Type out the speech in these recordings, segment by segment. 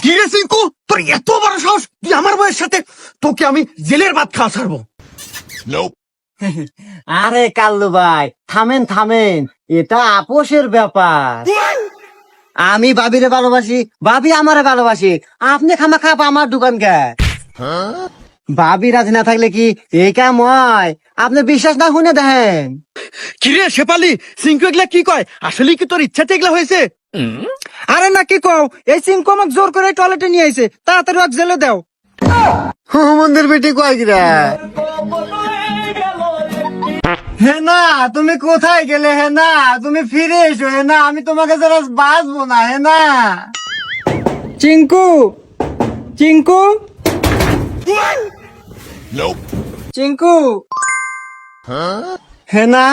কি রে সিংকু, তোর এত বড় সাহস, তুই আমার বউয়ের সাথে? তোকে আমি জেলের ভাত খাওয়া ছাড়বো। আরে কাল্লু ভাই, থামেন থামেন, এটা আপোষের ব্যাপার। আমি ভাবিরে ভালোবাসি, ভাবি আমারে ভালোবাসি, আপনি খামা খাপ আমার দোকান কে? ভাবি রাজি না থাকলে কি এই কাম হয়? আপনি বিশ্বাস না শুনে দেখেন। কি রে শেফালি, সিংকু এগুলা কি কয়? আসলে কি তোর ইচ্ছাতে এগুলা হয়েছে? আরে না, কি কও? এই সিংকু আমাকে জোর করে টয়লেটে নিয়ে আইছে, তাড়াতাড়ি ওকে জেলে দাও। মন্দির বেটি কয় কিরা? হে না, তুমি কোথায় গেলে? হে না, তুমি ফিরে এসো। হে না, আমি তোমাকে যারা বাঁচবো না। হে না, চিঙ্কু, চিঙ্কু, চিঙ্কু। হে না,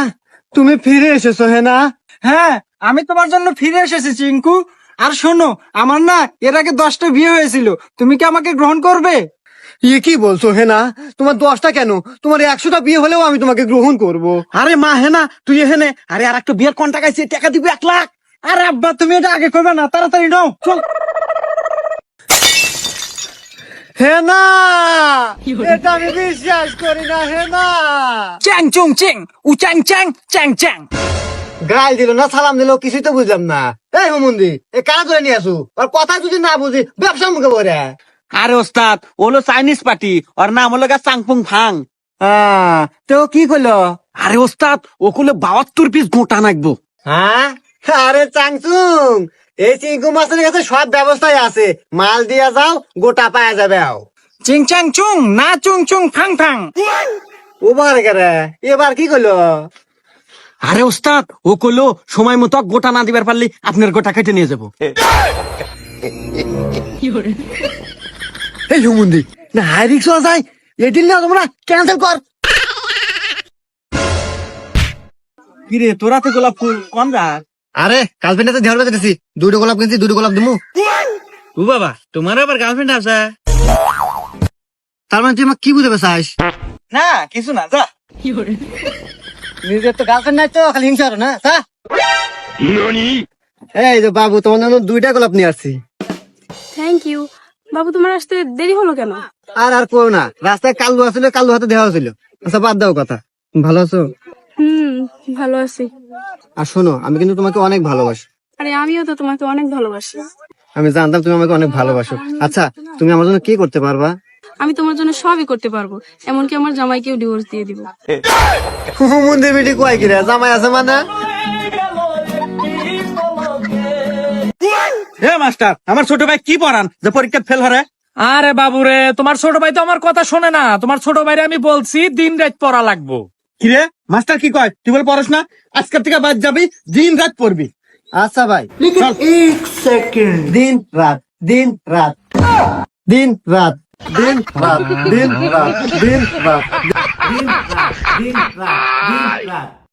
তুমি ফিরে এসেছো? হে না, হ্যাঁ, আমি তোমার জন্য ফিরে এসেছি চিঙ্কু। আর শোনো, আমার না এর আগে 10টা বিয়ে হয়েছিল, তুমি কি আমাকে গ্রহণ করবে? ইয়ে কি বলছো? হে না, তোমার 10টা কেন, তোমার 100টা বিয়ে হলেও আমি তোমাকে গ্রহণ করব। আরে মা, হে না তুই এখানে, আরে আর একটা বিয়ের কন্ট্রাক্ট আছে, টাকা দিবি 1 লাখ। আরে আব্বা, তুমি এটা আগে করবে না? তাড়াতাড়ি নাও, চল। হে না, এটা আমি বিশ্বাস করি না। হে না, চ্যাং চুং চিং, উ চ্যাং চ্যাং, চ্যাং চ্যাং। গাল দিল না, সালাম দিল, কিছুই তো বুঝলাম না। এই হুমুন্দি, এ কাজ ধরে নিয়ে আসু, আর কথা যদি না বুঝি ব্যবসা মুখে বলে। আরে ওস্তাদ, ওলো চাইনিজ পার্টি, ওর নাম হলো গা চাংপুং ফাং। তো কি করলো? আরে ওস্তাদ, ওগুলো 72 পিস গোটা নাকবো। হ্যাঁ, আরে চাংচুং, এই চিঙ্কু মাছের কাছে সব ব্যবস্থাই আছে, মাল দিয়া যাও, গোটা পায়া যাবে। চিং চাং চুং, না চুং চুং ফাং ফাং। ওবার করে এবার কি করলো? আরে ওস্তাদ, ও কইলো সময় মতো গোটা না দিবার পারলে আপনার গোটা কেটে নিয়ে যাবো। এই হুমুন্দি, না হাই রিক্স হওয়া যায়, এই ডিল না তোমরা ক্যান্সেল কর। কিরে, তোরাতে গোলাপ ফুল কোন রাত? আরে গার্লফ্রেন্ডে ধ্যান বেঁধেছি, 2টো গোলাপ কিনছি, 2টো গোলাপ দিমু। ও বাবা, তোমার আবার গার্লফ্রেন্ড আছে? তার মানে তুই আমাকে কি বুঝাবে চাস? না কিছু না, যা। নিজের তো গার্লফ্রেন্ড নাই, তো খালি হিংসা করো না, যা। এই যে বাবু, তোমার জন্য 2টা গোলাপ নিয়ে আসছি। Thank you. বাবু, তোমার আসতে দেরি হলো কেন? আর করো না, রাস্তায় কাল্লু আসলে, কাল্লু হাতে দেওয়া ছিল। আচ্ছা বাদ দাও কথা, ভালো আছো? ভালো আছি। আর শোনো, আমি কিন্তু তোমাকে অনেক ভালোবাসি। আরে আমিও তো তোমাকে অনেক ভালোবাসি। আমি জানতাম তুমি আমাকে অনেক ভালোবাসো। আচ্ছা, তুমি আমার জন্য কি করতে পারবা? আমি তোমার জন্য সবই করতে পারবো, এমনকি আমার জামাইকেও ডিভোর্স দিয়ে দিব। মন্দির বেটি কয় কিরা, জামাই আছে মানে? হে মাস্টার, আমার ছোট ভাই কি পড়ান যে পরীক্ষা ফেল হরে? আরে বাবুরে, তোমার ছোট ভাই তো আমার কথা শোনে না। তোমার ছোট ভাইরে আমি বলছি দিন রাত পড়া লাগবো। কিরে মাস্টার কি কয়, তুই বল পড়াস না, আজকের থেকে বাদ যাবি, দিন রাত পড়বি। আচ্ছা ভাই, চল। দিন রাত, দিন রাত, দিন রাত, দিন রাত, দিন রাত, দিন রাত, দিন রাত, দিন রাত, দিন রাত।